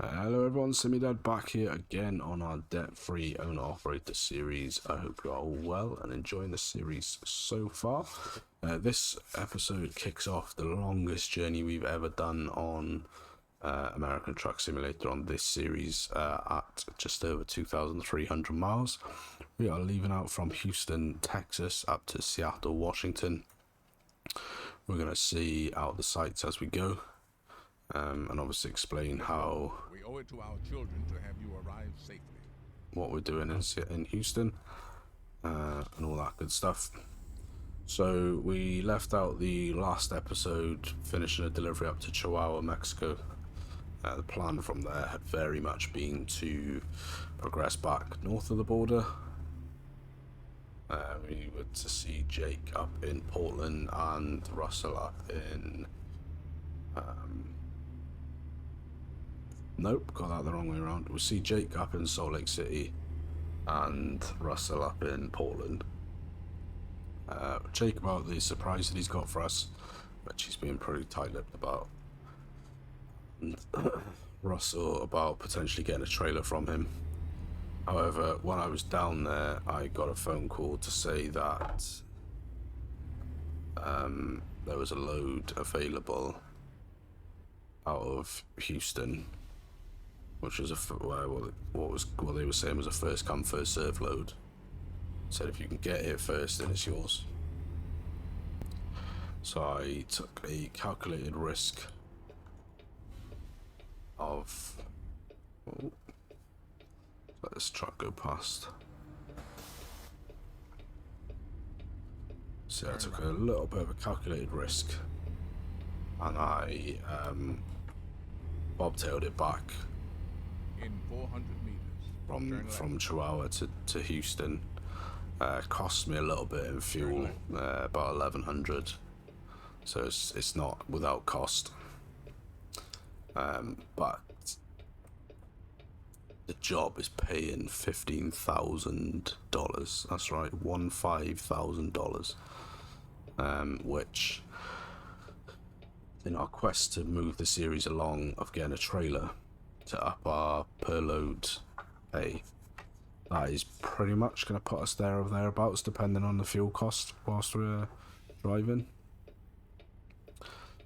Hello everyone, Simidad back here again on our debt-free owner-operator series. I hope you are all well and enjoying the series so far. This episode kicks off the longest journey we've ever done on American Truck Simulator on this series at just over 2,300 miles. We are leaving out from Houston, Texas up to Seattle, Washington. We're going to see out the sights as we go. And obviously explain how we owe it to our children to have you arrive safely. What we're doing in Houston and all that good stuff. So we left out the last episode finishing a delivery up to Chihuahua, Mexico. The plan from there had very much been to progress back north of the border. We were to see Jake up in Portland and Russell up in nope, got that the wrong way around. We'll see Jake up in Salt Lake City and Russell up in Portland. Jake about the surprise that he's got for us, which he's been pretty tight-lipped about. And Russell about potentially getting a trailer from him. However, when I was down there, I got a phone call to say that there was a load available out of Houston, which was what they were saying was a first come first serve load. Said if you can get here first, then it's yours. So I took a calculated risk of let this truck go past. So I took a little bit of a calculated risk, and I bobtailed it back in 400 meters from Chihuahua to Houston. Cost me a little bit in fuel, about 1,100. So it's not without cost. But the job is paying $15,000. That's right, $15,000. Which, in our quest to move the series along of getting a trailer to up our per load pay, that is pretty much going to put us there or thereabouts, depending on the fuel cost whilst we're driving.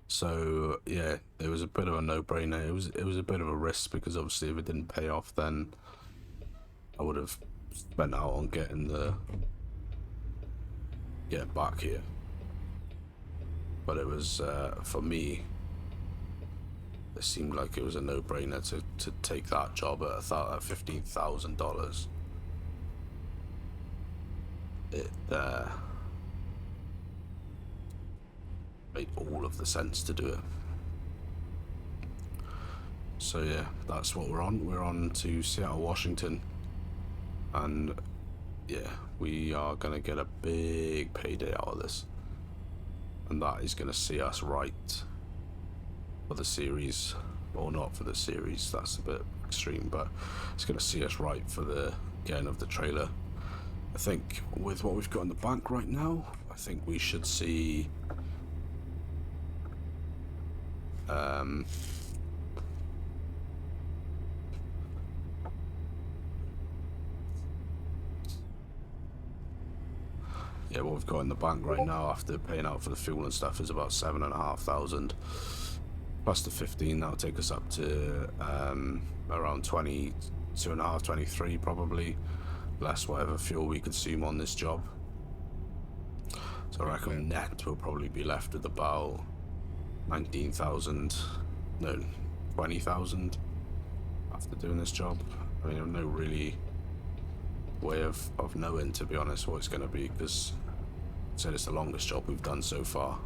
So yeah, it was a bit of a no-brainer. It was a bit of a risk, because obviously if it didn't pay off, then I would have spent out on getting back here. But it was for me, it seemed like it was a no-brainer to take that job at $15,000. It made all of the sense to do it. So yeah, that's what we're on. We're on to Seattle, Washington, and yeah, we are gonna get a big payday out of this, and that is gonna see us right for the series, or not for the series, that's a bit extreme, but it's going to see us right for the getting of the trailer. I think with what we've got in the bank right now, I think we should see yeah, what we've got in the bank right now after paying out for the fuel and stuff is about 7,500. Plus the 15, that'll take us up to around 22.5, 23 probably, less whatever fuel we consume on this job. So I reckon net will probably be left with about 19,000, no, 20,000 after doing this job. I mean, I've no really way of knowing, to be honest, what it's going to be, because I said it's the longest job we've done so far.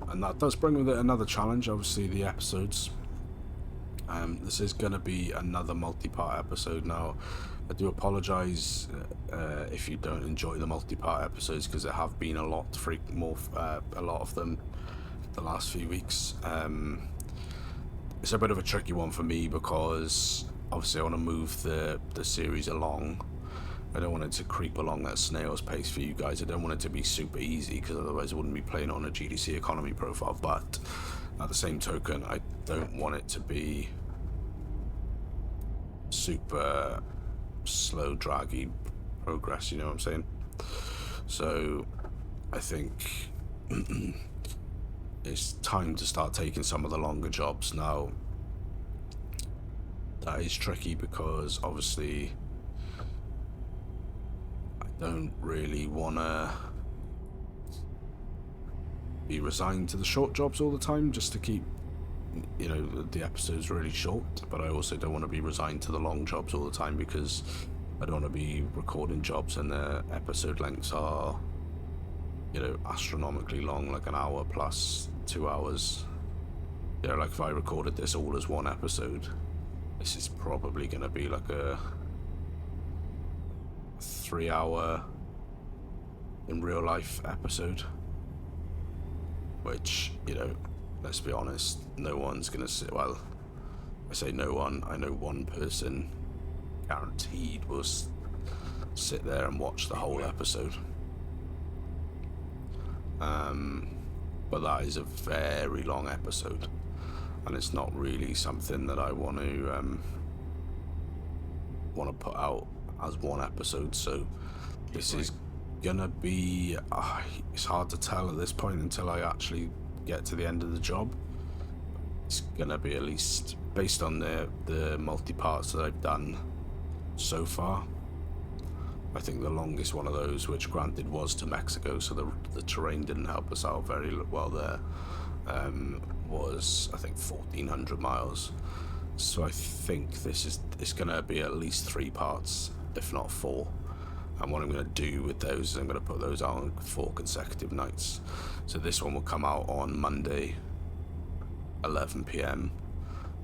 And that does bring with it another challenge, obviously the episodes. This is going to be another multi-part episode. Now, I do apologise if you don't enjoy the multi-part episodes, because there have been a lot of them the last few weeks. It's a bit of a tricky one for me, because obviously I want to move the series along. I don't want it to creep along at snail's pace for you guys. I don't want it to be super easy, because otherwise I wouldn't be playing on a GDC economy profile. But At the same token, I don't want it to be super slow, draggy progress, you know what I'm saying? So I think it's time to start taking some of the longer jobs now. That is tricky because obviously I don't really want to be resigned to the short jobs all the time just to keep, you know, the episodes really short, but I also don't want to be resigned to the long jobs all the time because I don't want to be recording jobs and the episode lengths are, you know, astronomically long, like an hour plus 2 hours. You know, like if I recorded this all as one episode, this is probably going to be like a 3-hour in real life episode, which, you know, let's be honest, no one's going to sit, well, I say no one, I know one person guaranteed will sit there and watch the whole episode. But that is a very long episode, and it's not really something that I want to put out as one episode. So this is gonna be it's hard to tell at this point until I actually get to the end of the job. It's gonna be, at least based on the multi-parts that I've done so far, I think the longest one of those, which granted was to Mexico, so the terrain didn't help us out very well there, was I think 1,400 miles. So I think it's going to be at least 3 parts, if not 4. And what I'm going to do with those is I'm going to put those out on 4 consecutive nights. So this one will come out on Monday, 11 p.m.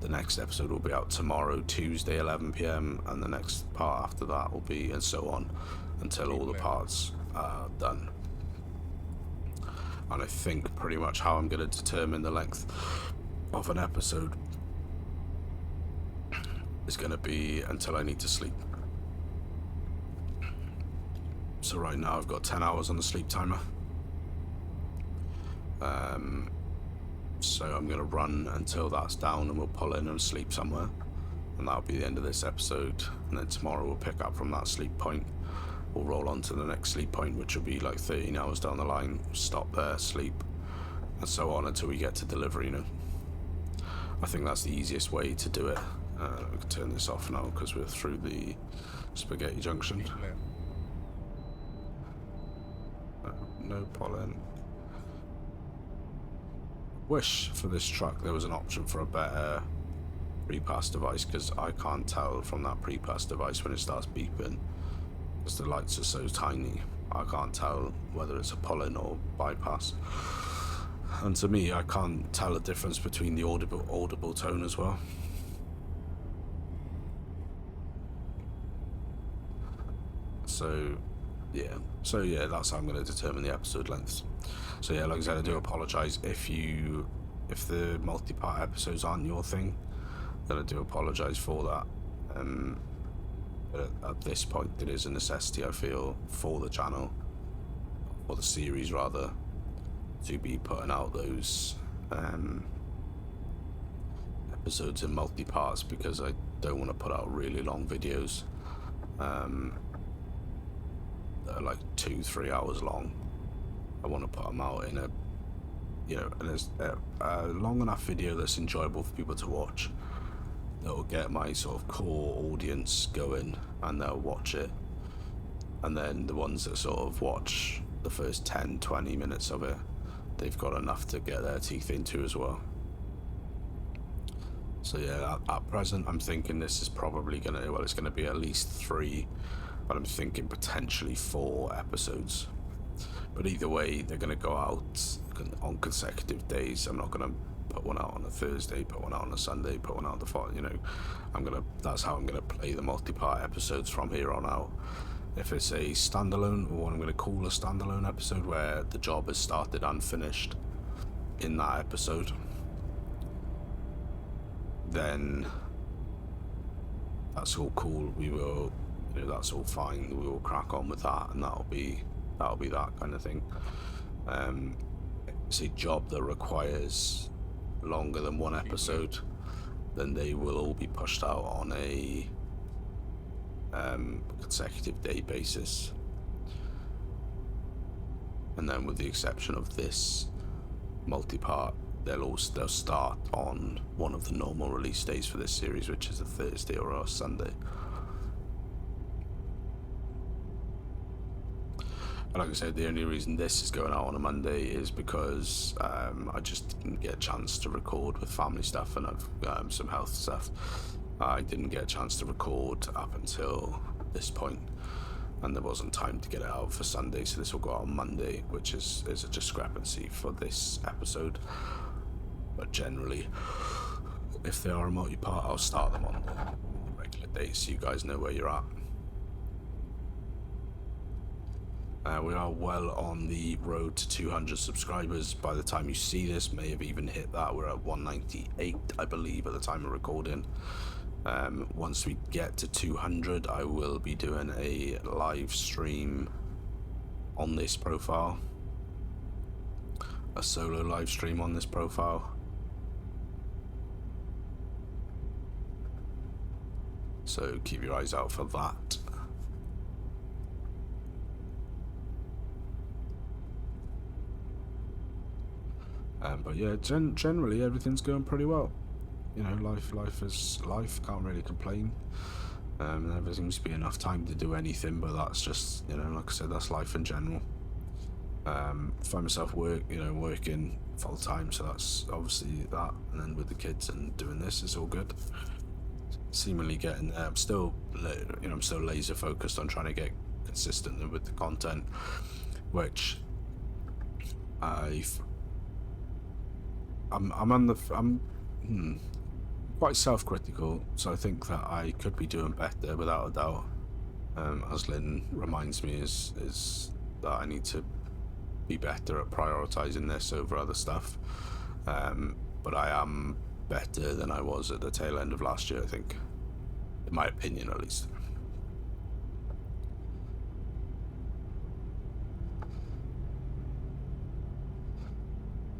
The next episode will be out tomorrow, Tuesday, 11 p.m. And the next part after that will be, and so on, until all the parts are done. And I think pretty much how I'm going to determine the length of an episode is going to be until I need to sleep. So right now I've got 10 hours on the sleep timer. So I'm going to run until that's down and we'll pull in and sleep somewhere. And that'll be the end of this episode. And then tomorrow we'll pick up from that sleep point. We'll roll on to the next sleep point, which will be like 13 hours down the line. Stop there, sleep, and so on until we get to delivery, you know. I think that's the easiest way to do it. We can turn this off now because we're through the spaghetti junction. No pollen. Wish for this truck there was an option for a better pre-pass device, because I can't tell from that pre-pass device when it starts beeping, because the lights are so tiny. I can't tell whether it's a pull-in or bypass, and to me I can't tell the difference between the audible tone as well. So yeah, that's how I'm going to determine the episode lengths. So yeah, like I said, I do apologise if the multi-part episodes aren't your thing, then I do apologise for that. But at this point, it is a necessity, I feel, for the channel, or the series rather, to be putting out those episodes in multi-parts, because I don't want to put out really long videos that are like 2-3 hours long. I want to put them out in a, you know, a long enough video that's enjoyable for people to watch, that will get my sort of core audience going and they'll watch it, and then the ones that sort of watch the first 10-20 minutes of it, they've got enough to get their teeth into as well. So yeah, at present I'm thinking this is probably it's gonna be at least 3, but I'm thinking potentially 4 episodes. But either way, they're going to go out on consecutive days. I'm not going to put one out on a Thursday, put one out on a Sunday, put one out the following, you know. That's how I'm going to play the multi-part episodes from here on out. If it's a standalone, or what I'm going to call a standalone episode, where the job is started and finished in that episode, then that's all cool. We will, you know, that's all fine. We will crack on with that, and that'll be that kind of thing. It's a job that requires longer than one episode, then they will all be pushed out on a consecutive day basis. And then with the exception of this multi-part, they'll start on one of the normal release days for this series, which is a Thursday or a Sunday. And like I said, the only reason this is going out on a Monday is because I just didn't get a chance to record with family stuff, and I've some health stuff. I didn't get a chance to record up until this point, and there wasn't time to get it out for Sunday, so this will go out on Monday, which is a discrepancy for this episode. But generally, if they are a multi-part, I'll start them on the regular dates so you guys know where you're at. We are well on the road to 200 subscribers. By the time you see this, may have even hit that. We're at 198, I believe, at the time of recording. Once we get to 200, I will be doing a live stream on this profile, a solo live stream on this profile. So keep your eyes out for that. But yeah, generally everything's going pretty well. You know, life is life. Can't really complain. There never seems to be enough time to do anything, but that's just, you know, like I said, that's life in general. Find myself working full time, so that's obviously that. And then with the kids and doing this, it's all good. Seemingly getting there. I'm still laser focused on trying to get consistent with the content, which I'm quite self-critical, so I think that I could be doing better without a doubt. As Lynn reminds me, is that I need to be better at prioritizing this over other stuff. But I am better than I was at the tail end of last year, I think, in my opinion at least.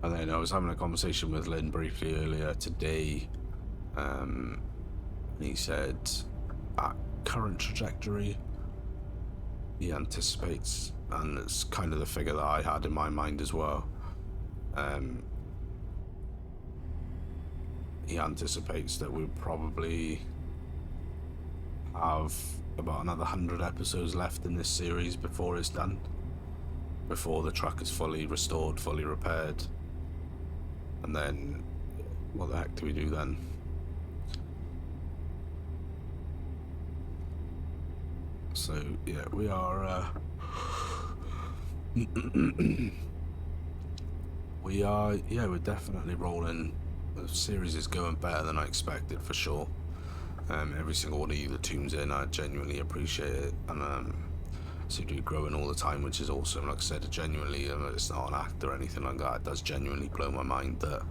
And then I was having a conversation with Lynn briefly earlier today. He said, at current trajectory, he anticipates, and it's kind of the figure that I had in my mind as well. He anticipates that we'll probably have about another 100 episodes left in this series before it's done, before the truck is fully restored, fully repaired. And then, what the heck do we do then? So, yeah, we are, we're definitely rolling. The series is going better than I expected, for sure. Every single one of you that tunes in, I genuinely appreciate it. And, seem to be growing all the time, which is awesome. Like I said, genuinely, it's not an act or anything like that. It does genuinely blow my mind that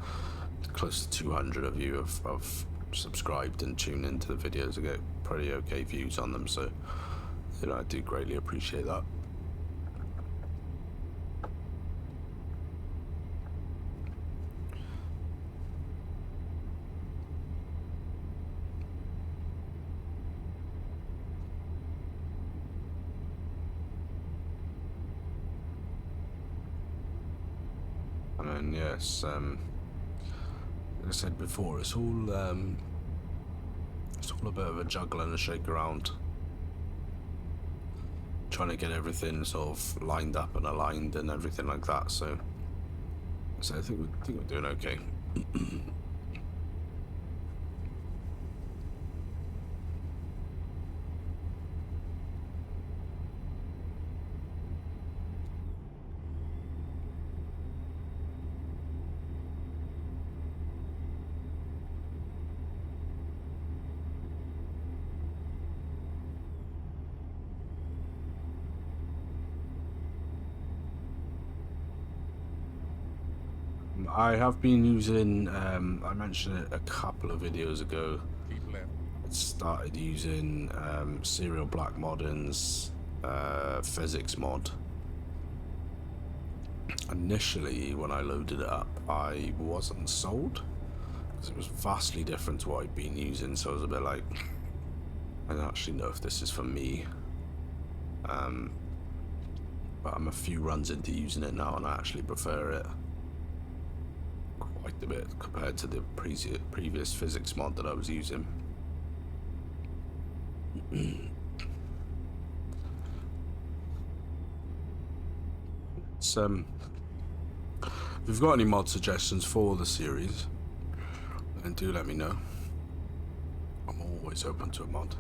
close to 200 of you have subscribed and tuned into the videos. I get pretty okay views on them, so you know, I do greatly appreciate that. And yes, like I said before, it's all a bit of a juggle and a shake around, trying to get everything sort of lined up and aligned and everything like that. So I think we're doing okay. I have been using, I mentioned it a couple of videos ago, I started using Serial Black Modern's physics mod. Initially, when I loaded it up, I wasn't sold. It was vastly different to what I'd been using, so I was a bit like, I don't actually know if this is for me. But I'm a few runs into using it now, and I actually prefer it quite a bit compared to the previous physics mod that I was using. So, if you've got any mod suggestions for the series, then do let me know. I'm always open to a mod.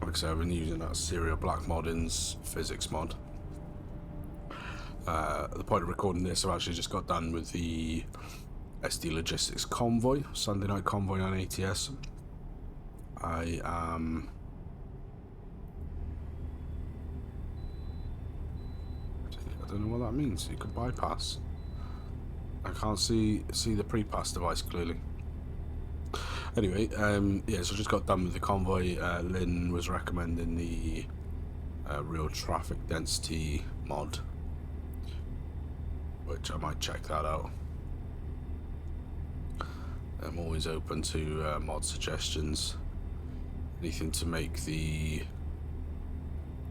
Like I said, I've been using that Serial Black Modding's physics mod. At the point of recording this, I've actually just got done with the SD Logistics Convoy, Sunday Night Convoy on ATS. I don't know what that means. You could bypass. I can't see the pre-pass device clearly. Anyway, yeah, so I just got done with the convoy. Lynn was recommending the real traffic density mod, which I might check that out. I'm always open to mod suggestions. Anything to make the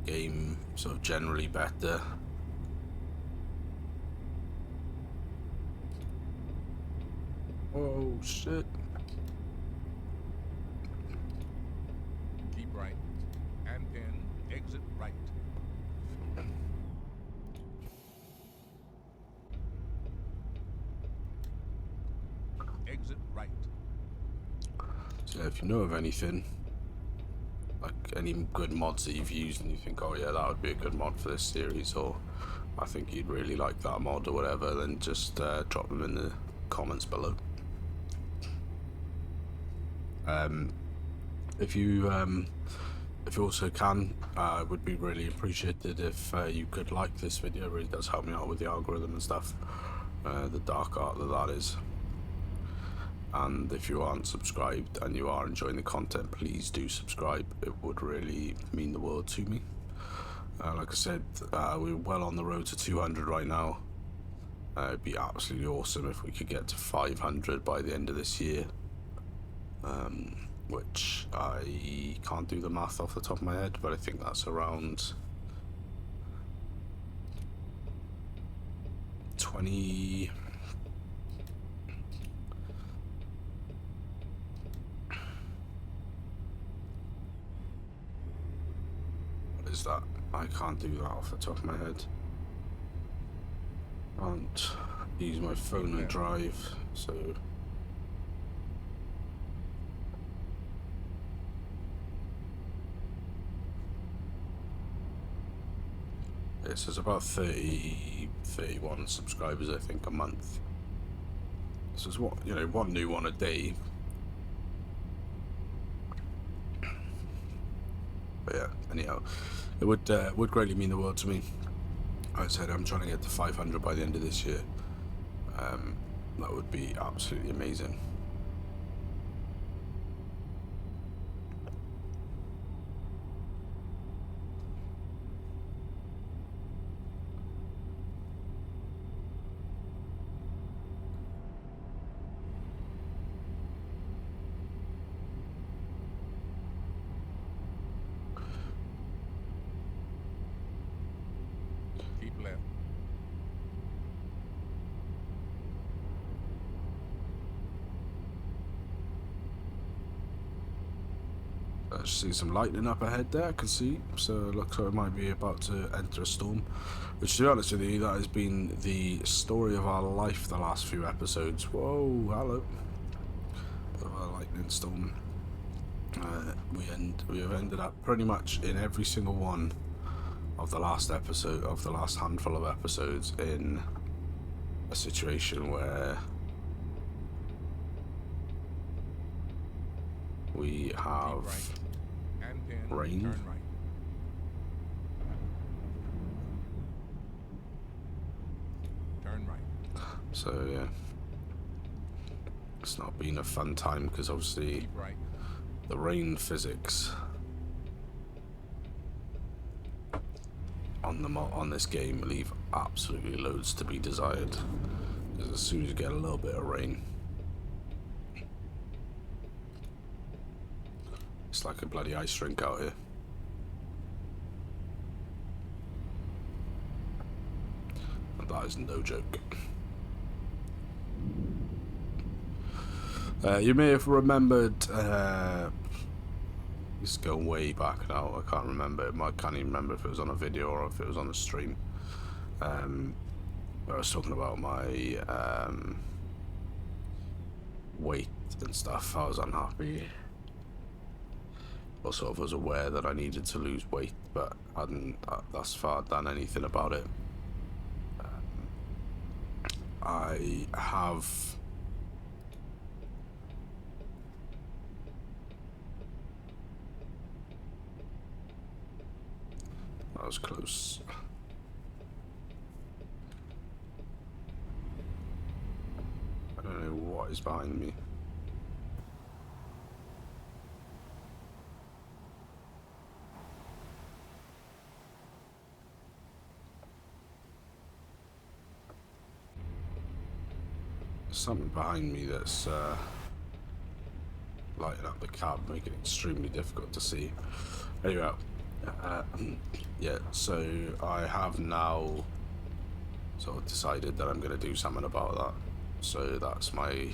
game sort of generally better. Oh shit. Keep right and then exit right. Exit right. So if you know of anything, like any good mods that you've used and you think, oh yeah, that would be a good mod for this series, or I think you'd really like that mod or whatever, then just drop them in the comments below. If you also can, would be really appreciated if you could like this video. It really does help me out with the algorithm and stuff, the dark art that is. And if you aren't subscribed and you are enjoying the content, please do subscribe. It would really mean the world to me. Like I said, we're well on the road to 200 right now. It'd be absolutely awesome if we could get to 500 by the end of this year. Which I can't do the math off the top of my head, but I think that's around 20. What is that? I can't do that off the top of my head. Can't use my phone and drive, so. This is about 31 subscribers, I think, a month. This is what, you know, one new one a day. But yeah, anyhow, it would greatly mean the world to me. Like I said, I'm trying to get to 500 by the end of this year. That would be absolutely amazing. Keep left. I see some lightning up ahead there, I can see. So it looks like it might be about to enter a storm. Which, to be honest with you, that has been the story of our life the last few episodes. Whoa, hello. A lightning storm. We have ended up pretty much in every single one of the last episode, of the last handful of episodes, in a situation where we have Right. And then rain. turn right. Turn right. So yeah, it's not been a fun time because obviously Keep right. the rain physics on this game leave absolutely loads to be desired. as soon as you get a little bit of rain, it's like a bloody ice rink out here. And that is no joke. You may have remembered, it's going way back now, I can't remember, I can't even remember if it was on a video or if it was on a stream. I was talking about my weight and stuff. I was unhappy. Or sort of was aware that I needed to lose weight, but hadn't thus far done anything about it. I have that was close. I don't know what is behind me. Something behind me that's lighting up the cab, making it extremely difficult to see. Anyway, yeah, so I have now sort of decided that I'm going to do something about that. So that's my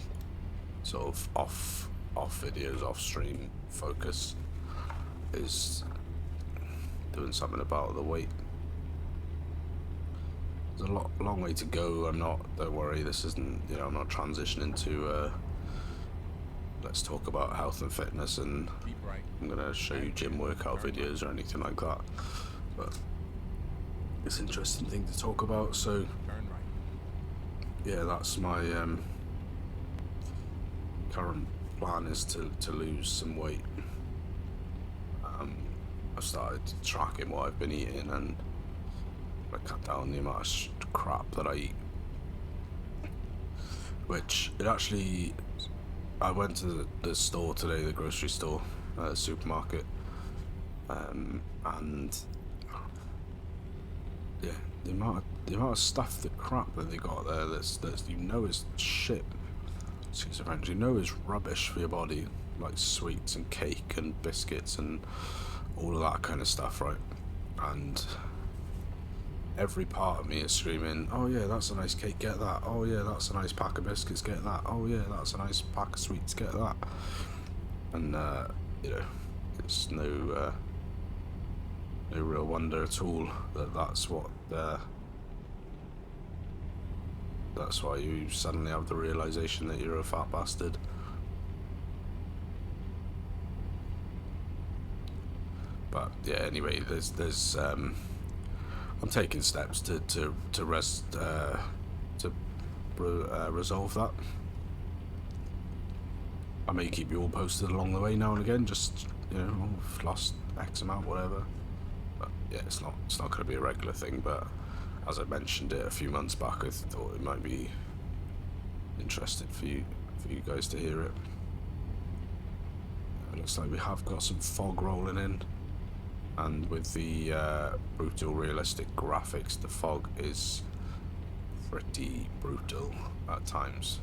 sort of off videos, off stream focus, is doing something about the weight. There's a long way to go. Don't worry, this isn't, I'm not transitioning to let's talk about health and fitness and I'm gonna show you gym workout videos or anything like that, but it's an interesting thing to talk about. So yeah, that's my current plan, is to lose some weight. I've started tracking what I've been eating and I cut down the amount of crap that I eat, which it actually, I went to the store today, the grocery store, supermarket, and yeah, the amount of stuff, the crap that they got there, that's is shit, excuse the French, is rubbish for your body, like sweets and cake and biscuits and all of that kind of stuff, right? And every part of me is screaming, oh yeah, that's a nice cake, get that. Oh yeah, that's a nice pack of biscuits, get that. Oh yeah, that's a nice pack of sweets, get that. And it's no real wonder at all that that's why you suddenly have the realization that you're a fat bastard. But yeah, anyway, there's I'm taking steps to resolve that. I may keep you all posted along the way now and again, just I've lost X amount, whatever. But yeah, it's not going to be a regular thing. But as I mentioned it a few months back, I thought it might be interesting for you guys to hear it. It looks like we have got some fog rolling in. And with the brutal realistic graphics, the fog is pretty brutal at times.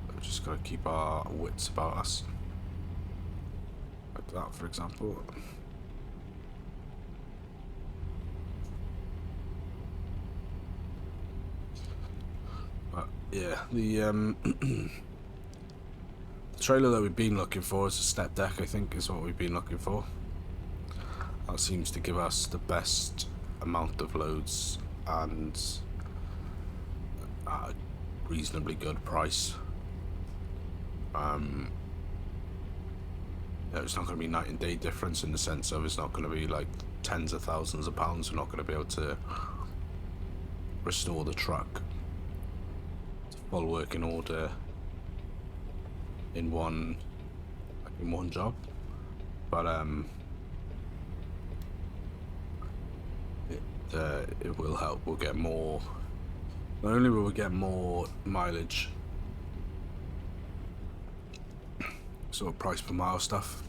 We've just got to keep our wits about us. Like that, for example. But yeah, the trailer that we've been looking for is a step deck, I think, is what we've been looking for. That seems to give us the best amount of loads and at a reasonably good price. It's not going to be night and day difference in the sense of it's not going to be like tens of thousands of pounds. We're not going to be able to restore the truck to full working order in one job, but it will help. We'll get more. Not only will we get more mileage, sort of price per mile stuff,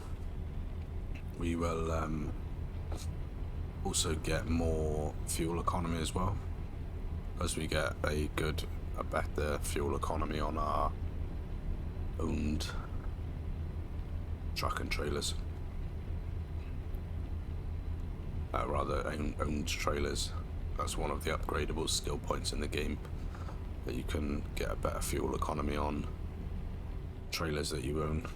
we will also get more fuel economy as well, as we get a better fuel economy on our owned truck and trailers. Owned trailers. That's one of the upgradable skill points in the game, that you can get a better fuel economy on trailers that you own.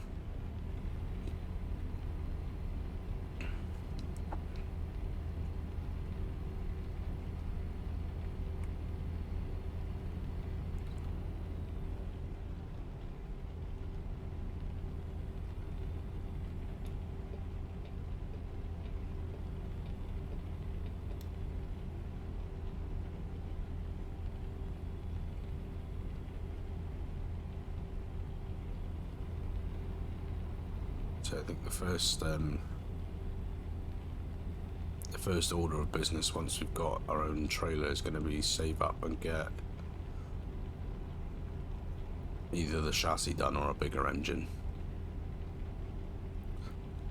So I think the first order of business once we've got our own trailer is going to be save up and get either the chassis done or a bigger engine.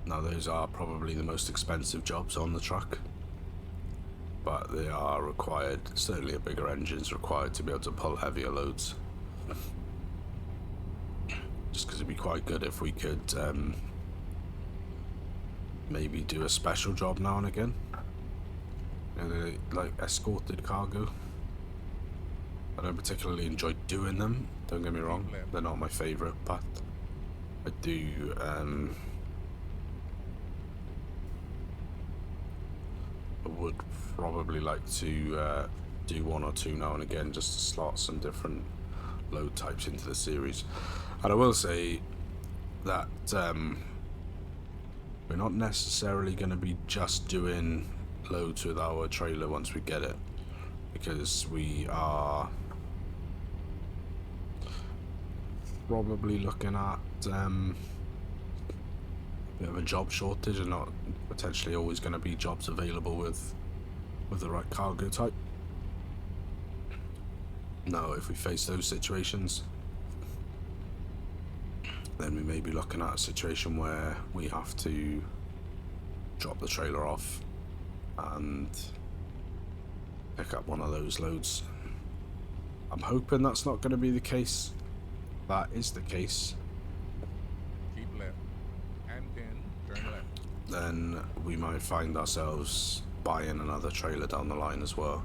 Now those are probably the most expensive jobs on the truck, but they are required. Certainly a bigger engine is required to be able to pull heavier loads. Just because it'd be quite good if we could maybe do a special job now and again, like escorted cargo. I don't particularly enjoy doing them, don't get me wrong, they're not my favourite, but I do I would probably like to do one or two now and again, just to slot some different load types into the series. And I will say that we're not necessarily going to be just doing loads with our trailer once we get it, because we are probably looking at a bit of a job shortage, and not potentially always going to be jobs available with the right cargo type. Now, if we face those situations, then we may be looking at a situation where we have to drop the trailer off and pick up one of those loads. I'm hoping that's not going to be the case. If that is the case, Keep left. And 10, turn left. then we might find ourselves buying another trailer down the line as well,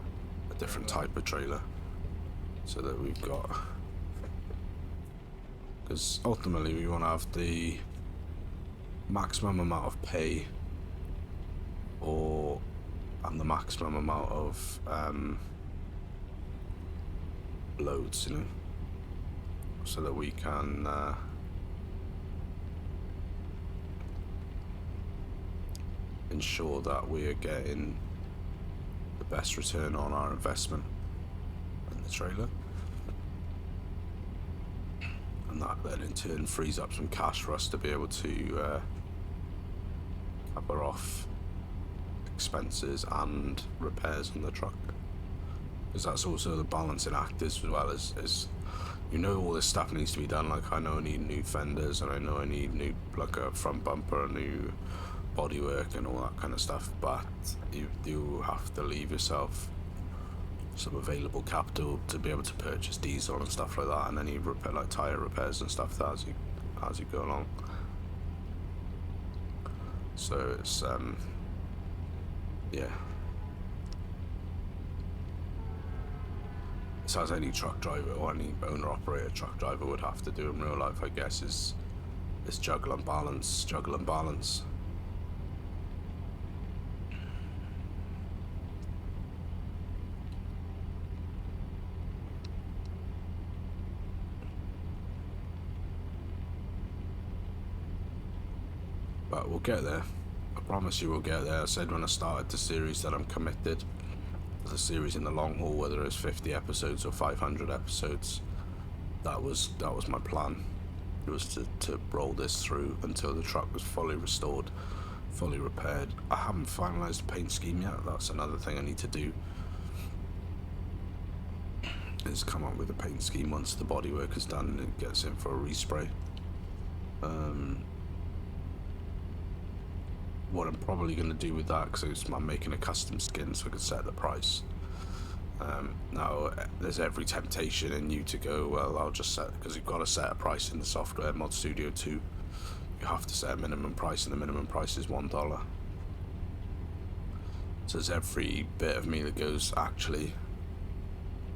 a different type of trailer, so that we've got, because ultimately we want to have the maximum amount of pay and the maximum amount of loads, you know, so that we can ensure that we are getting the best return on our investment in the trailer. And that then in turn frees up some cash for us to be able to cover off expenses and repairs on the truck, because that's also the balancing act as well, as you know, all this stuff needs to be done. Like, I know I need new fenders, and I know I need new, like, a front bumper, a new bodywork and all that kind of stuff, but you do have to leave yourself some available capital to be able to purchase diesel and stuff like that, and any repair, like tire repairs and stuff, that as you go along. So it's yeah, so as any truck driver or any owner operator truck driver would have to do in real life, I guess, is juggle and balance. But we'll get there. I promise you we'll get there. I said when I started the series that I'm committed to the series in the long haul, whether it's 50 episodes or 500 episodes. That was my plan. It was to roll this through until the truck was fully restored, fully repaired. I haven't finalised the paint scheme yet. That's another thing I need to do, is come up with a paint scheme once the bodywork is done and it gets in for a respray. what I'm probably going to do with that, because I'm making a custom skin so I can set the price. Now, there's every temptation in you to go, well, I'll just set, because you've got to set a price in the software, Mod Studio 2. You have to set a minimum price, and the minimum price is $1. So there's every bit of me that goes, actually,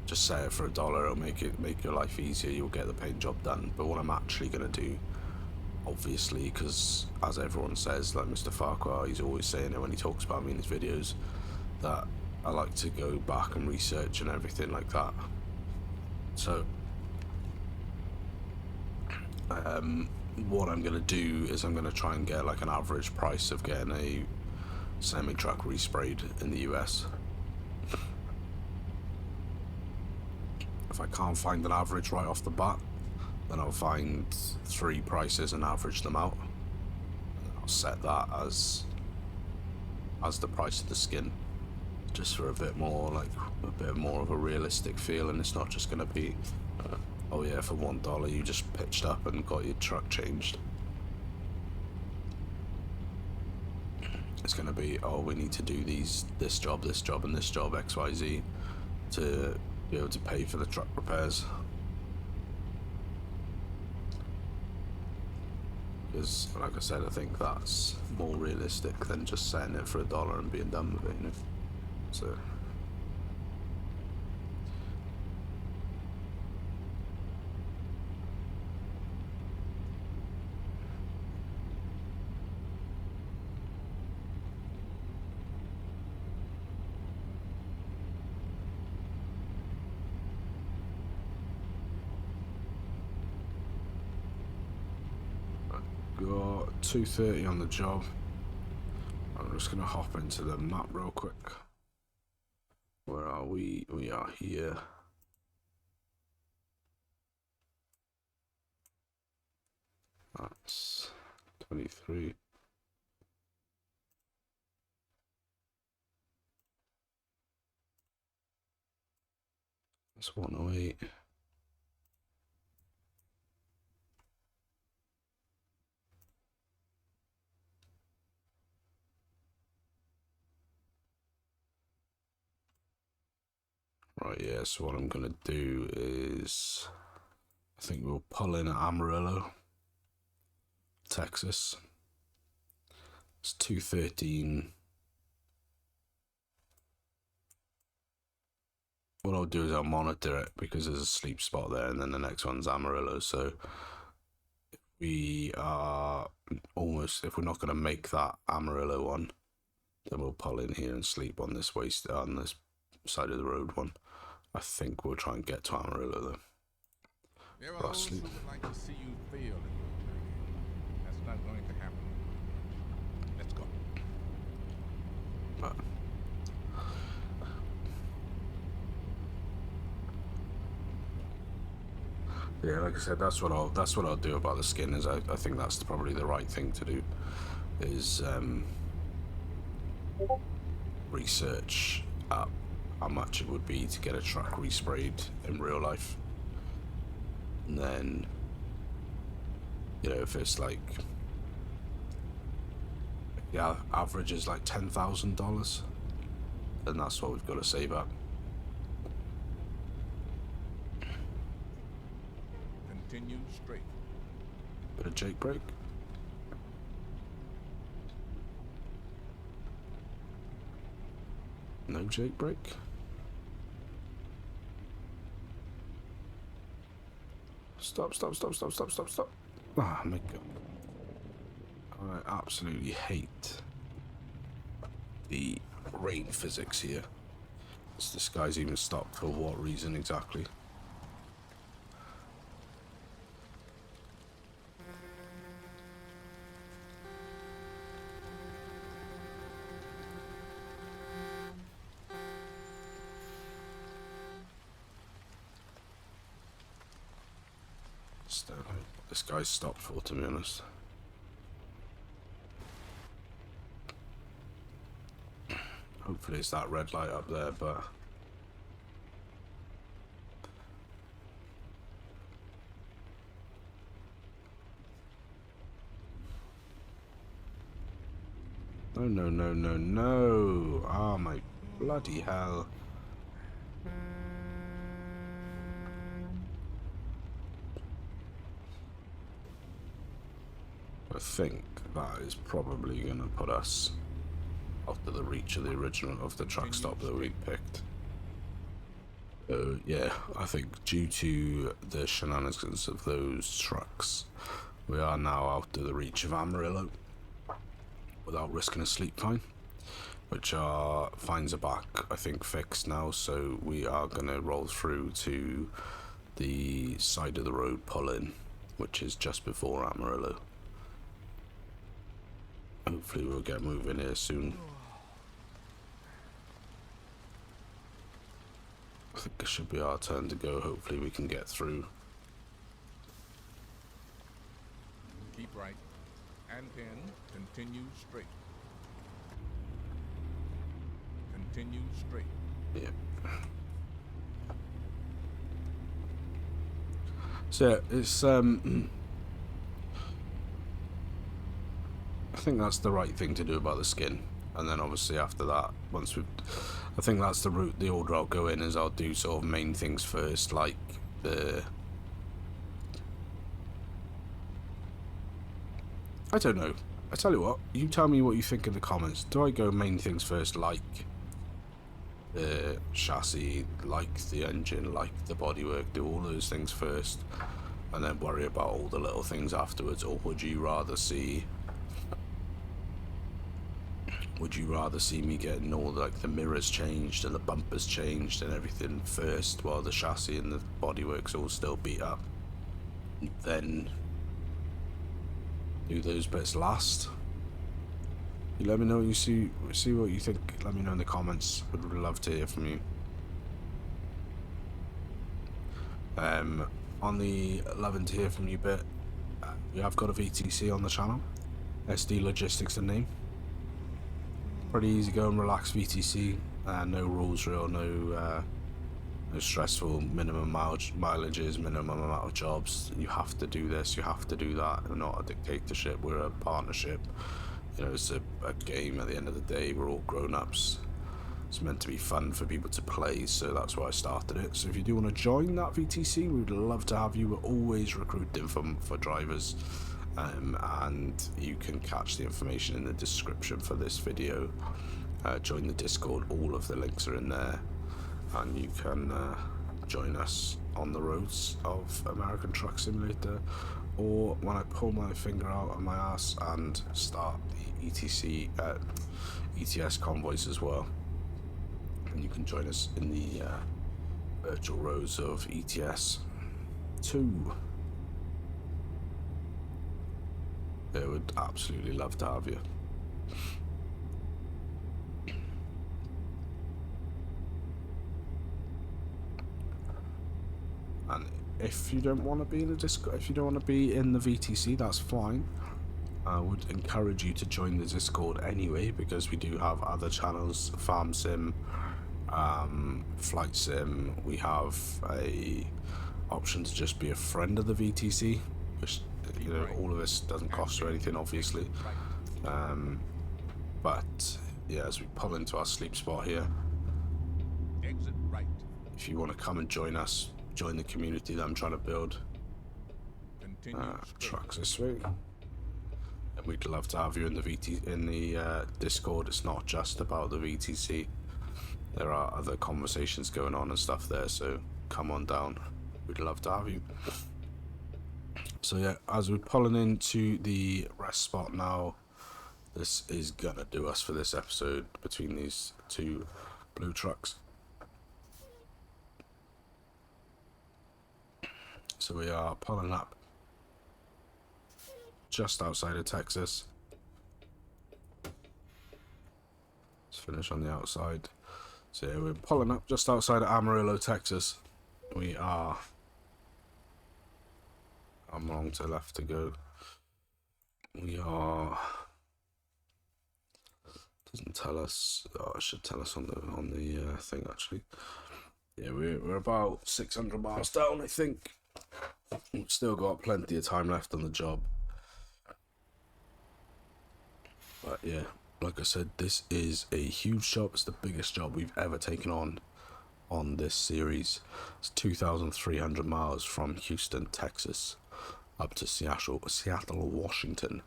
just set it for $1, it'll make your life easier, you'll get the paint job done. But what I'm actually going to do, obviously, because as everyone says, like Mr. Farquhar, he's always saying it when he talks about me in his videos, that I like to go back and research and everything like that. So what I'm going to do is I'm going to try and get like an average price of getting a semi-truck resprayed in the US. If I can't find an average right off the bat, then I'll find 3 prices and average them out. And I'll set that as the price of the skin, just for a bit more of a realistic feel, and it's not just going to be, oh yeah, for $1 you just pitched up and got your truck changed. It's going to be, oh, we need to do this job, and this job, XYZ, to be able to pay for the truck repairs. Because, like I said, I think that's more realistic than just setting it for $1 and being done with it, you know? So... got 2:30 on the job. I'm just gonna hop into the map real quick. Where are we? We are here. That's 23. That's 108. Right, yeah, so what I'm gonna do is, I think we'll pull in at Amarillo, Texas. It's 2:13. What I'll do is I'll monitor it, because there's a sleep spot there, and then the next one's Amarillo. So if we are almost, if we're not gonna make that Amarillo one, then we'll pull in here and sleep on this on this side of the road one. I think we'll try and get to Amarillo though. There are those who would like to see you fail. That's not going to happen. Let's go. Yeah, like I said, that's what I'll do about the skin. Is I think that's probably the right thing to do. Is research up how much it would be to get a truck resprayed in real life, and then, you know, if it's like, yeah, average is like $10,000, then that's what we've got to save up. Continue straight. Bit of Jake brake. No Jake brake. Stop. Ah, my God. I absolutely hate the rain physics here. This guy's even stopped for what reason exactly? This guy's stopped for, to be honest. Hopefully it's that red light up there, but Oh, no, no, no, no. Oh, my bloody hell. I think that is probably going to put us out of the reach of the original of the truck stop that we picked. Yeah, I think due to the shenanigans of those trucks, we are now out of the reach of Amarillo without risking a sleep fine, which our fines are back, I think, fixed now, so we are going to roll through to the side of the road pull-in, which is just before Amarillo. Hopefully we'll get moving here soon. I think it should be our turn to go. Hopefully we can get through. Keep right. And 10. Continue straight. Continue straight. Yeah. So it's I think that's the right thing to do about the skin, and then obviously after that, once we've, I think that's the route, the order I'll go in is I'll do sort of main things first, like the, I don't know, I tell you what, you tell me what you think in the comments. Do I go main things first, like the chassis, like the engine, like the bodywork, do all those things first and then worry about all the little things afterwards, or would you rather see me getting all like the mirrors changed and the bumpers changed and everything first while the chassis and the bodywork's all still beat up, then do those bits last? You let me know what you see what you think. Let me know in the comments. Would love to hear from you. On the loving to hear from you bit, we have got a VTC on the channel. SD Logistics the name. Pretty easy going, relaxed VTC. No rules real, no stressful minimum mileages, minimum amount of jobs. You have to do this, you have to do that. We're not a dictatorship, we're a partnership. You know, it's a game at the end of the day. We're all grown-ups. It's meant to be fun for people to play, so that's why I started it. So if you do want to join that VTC, we'd love to have you. We're always recruiting for drivers, and you can catch the information in the description for this video. Join the Discord, all of the links are in there, and you can join us on the roads of American Truck Simulator, or when I pull my finger out of my ass and start the ETS convoys as well. And you can join us in the virtual roads of ETS 2. They would absolutely love to have you. And if you don't want to be in the Discord, if you don't want to be in the VTC, that's fine. I would encourage you to join the Discord anyway, because we do have other channels, Farm Sim, Flight Sim. We have a option to just be a friend of the VTC, which, you know, all of this doesn't cost you anything, obviously. But yeah, as we pull into our sleep spot here, Exit right. if you want to come and join us, join the community that I'm trying to build. Trucks this way. And we'd love to have you in the Discord. It's not just about the VTC. There are other conversations going on and stuff there, so come on down. We'd love to have you. So yeah, as we're pulling into the rest spot now, this is gonna do us for this episode between these two blue trucks. So we are pulling up just outside of Texas. Let's finish on the outside. So yeah, we're pulling up just outside of Amarillo, Texas. We are... I'm wrong to left to go. We are... Doesn't tell us. Oh, it should tell us on the thing actually. Yeah, we're about 600 miles down, I think. We've still got plenty of time left on the job. But yeah, like I said, this is a huge job. It's the biggest job we've ever taken on this series. It's 2,300 miles from Houston, Texas, up to Seattle, Washington.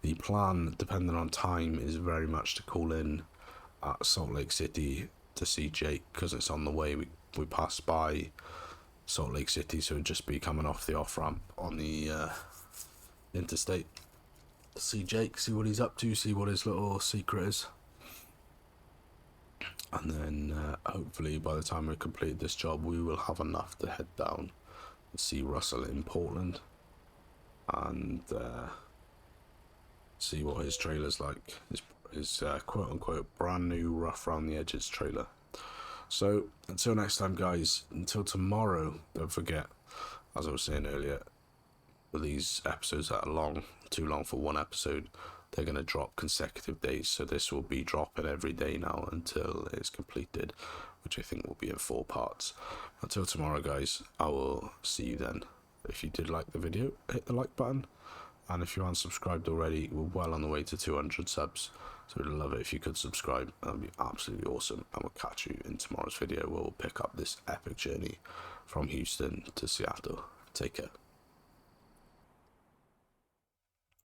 The plan, depending on time, is very much to call in at Salt Lake City to see Jake, because it's on the way. We pass by Salt Lake City, so it'd just be coming off the off-ramp on the interstate to see Jake, see what he's up to, see what his little secret is. And then hopefully by the time we complete this job, we will have enough to head down and see Russel in Portland and see what his trailer's like, his quote-unquote brand new rough around the edges trailer. So until next time, guys, until tomorrow, don't forget, as I was saying earlier, with these episodes that are too long for one episode, they're going to drop consecutive days, so this will be dropping every day now until it's completed, which I think will be in 4 parts. Until tomorrow, guys, I will see you then. If you did like the video, hit the like button, and if you aren't subscribed already, we're well on the way to 200 subs, so we'd love it if you could subscribe. That would be absolutely awesome, and we'll catch you in tomorrow's video where we'll pick up this epic journey from Houston to Seattle. Take care.